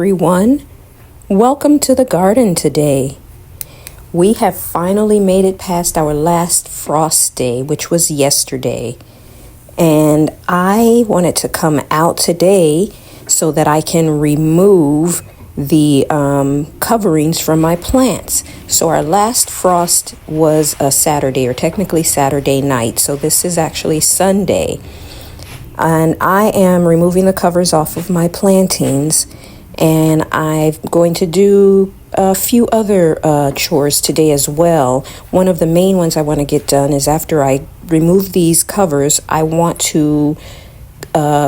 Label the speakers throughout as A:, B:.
A: everyone. Welcome to the garden today. We have finally made it past our last frost day, which was yesterday. And I wanted to come out today so that I can remove the coverings from my plants. So our last frost was a Saturday, or technically Saturday night. So this is actually Sunday. And I am removing the covers off of my plantings, and I'm going to do a few other chores today as well. One of the main ones I want to get done is after I remove these covers, I want to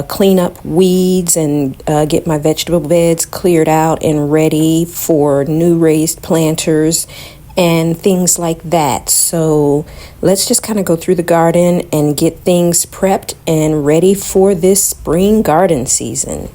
A: clean up weeds and get my vegetable beds cleared out and ready for new raised planters and things like that. So let's just kind of go through the garden and get things prepped and ready for this spring garden season.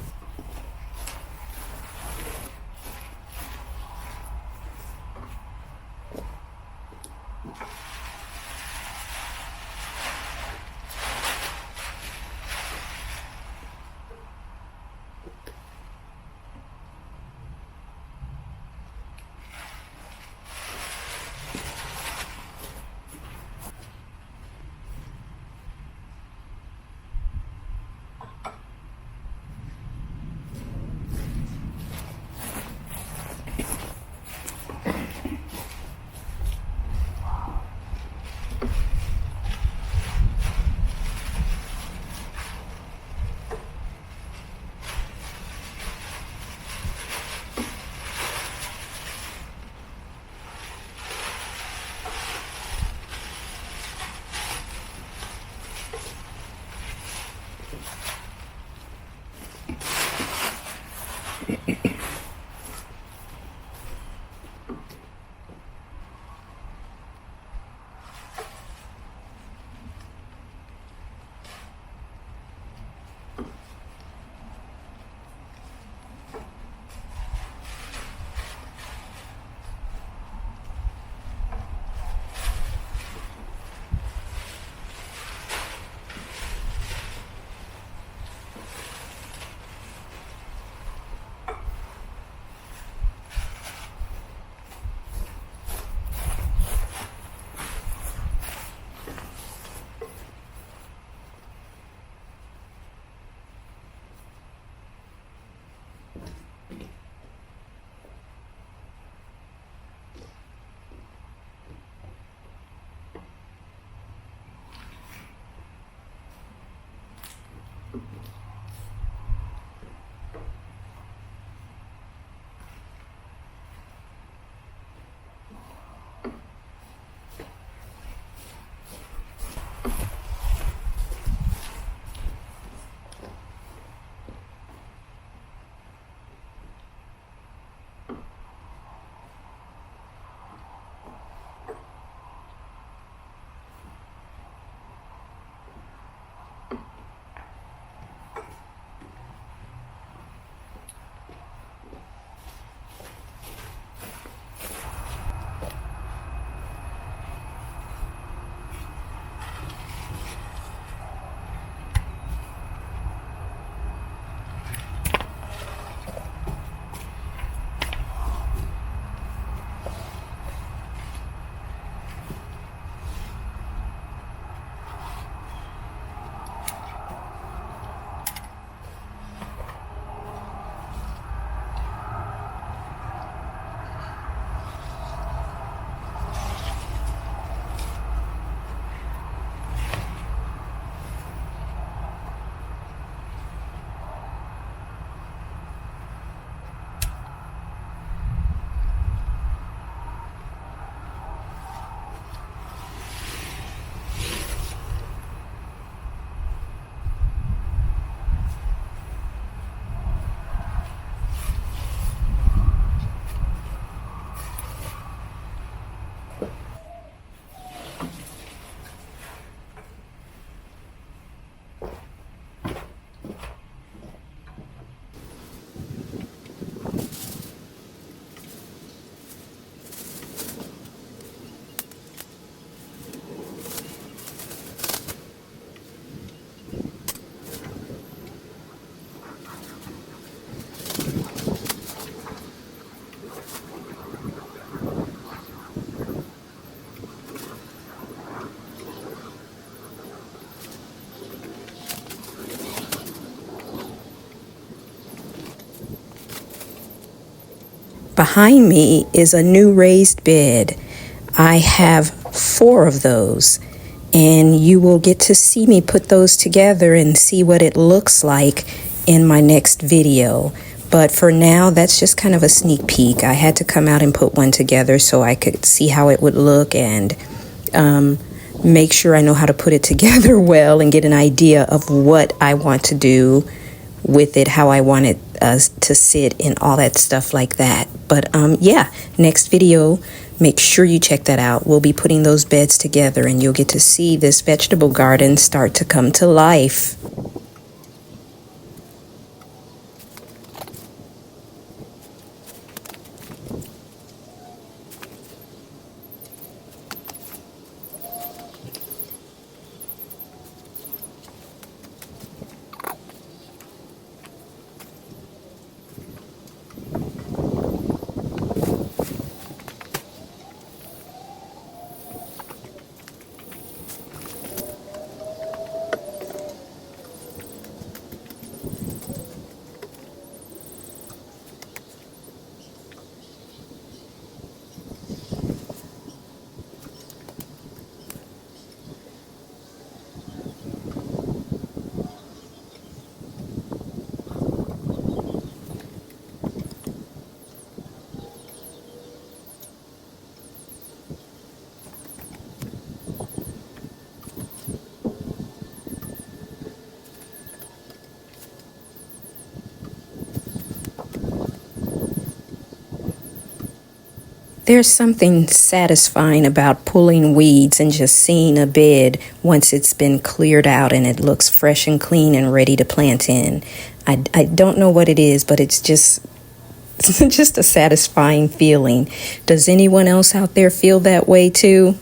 A: Behind me is a new raised bed. I have 4 of those, and you will get to see me put those together and see what it looks like in my next video. But for now, that's just kind of a sneak peek. I had to come out and put one together so I could see how it would look and make sure I know how to put it together well and get an idea of what I want to do with it, how I want it to sit and all that stuff like that. But yeah, next video, make sure you check that out. We'll be putting those beds together and you'll get to see this vegetable garden start to come to life. There's something satisfying about pulling weeds and just seeing a bed once it's been cleared out and it looks fresh and clean and ready to plant in. I don't know what it is, but it's just just a satisfying feeling. Does anyone else out there feel that way too?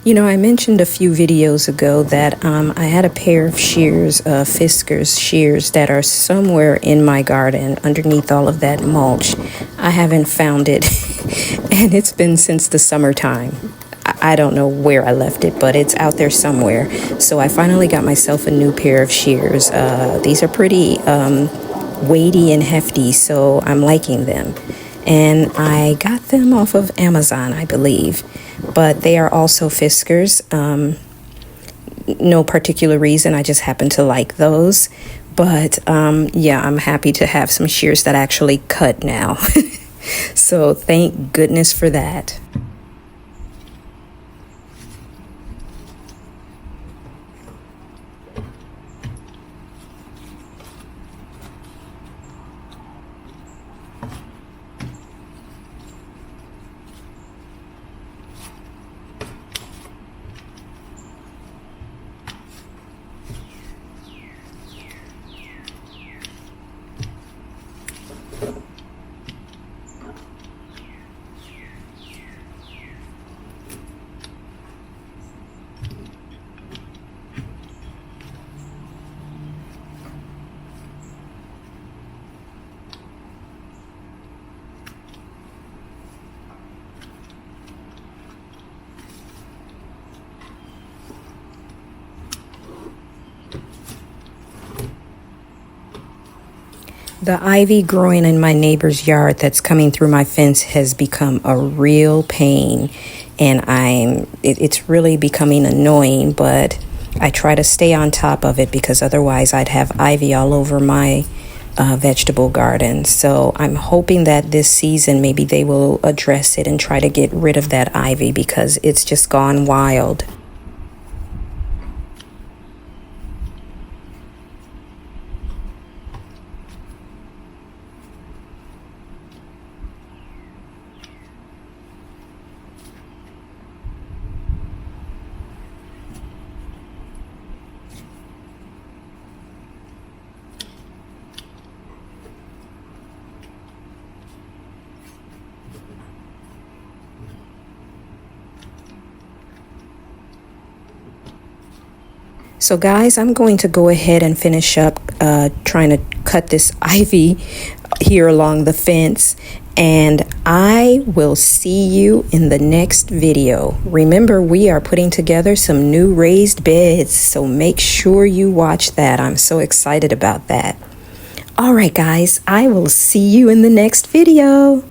A: You know, I mentioned a few videos ago that I had a pair of shears, Fiskars shears, that are somewhere in my garden underneath all of that mulch. I haven't found it, and it's been since the summertime. I don't know where I left it, but it's out there somewhere. So I finally got myself a new pair of shears. These are pretty weighty and hefty, so I'm liking them. And I got them off of Amazon, I believe. But they are also Fiskars. No particular reason, I just happen to like those. But yeah, I'm happy to have some shears that actually cut now. So thank goodness for that. The ivy growing in my neighbor's yard that's coming through my fence has become a real pain, and it's really becoming annoying, but I try to stay on top of it because otherwise I'd have ivy all over my vegetable garden. So I'm hoping that this season maybe they will address it and try to get rid of that ivy because it's just gone wild. So guys, I'm going to go ahead and finish up trying to cut this ivy here along the fence, and I will see you in the next video. Remember, we are putting together some new raised beds, so make sure you watch that. I'm so excited about that. All right, guys, I will see you in the next video.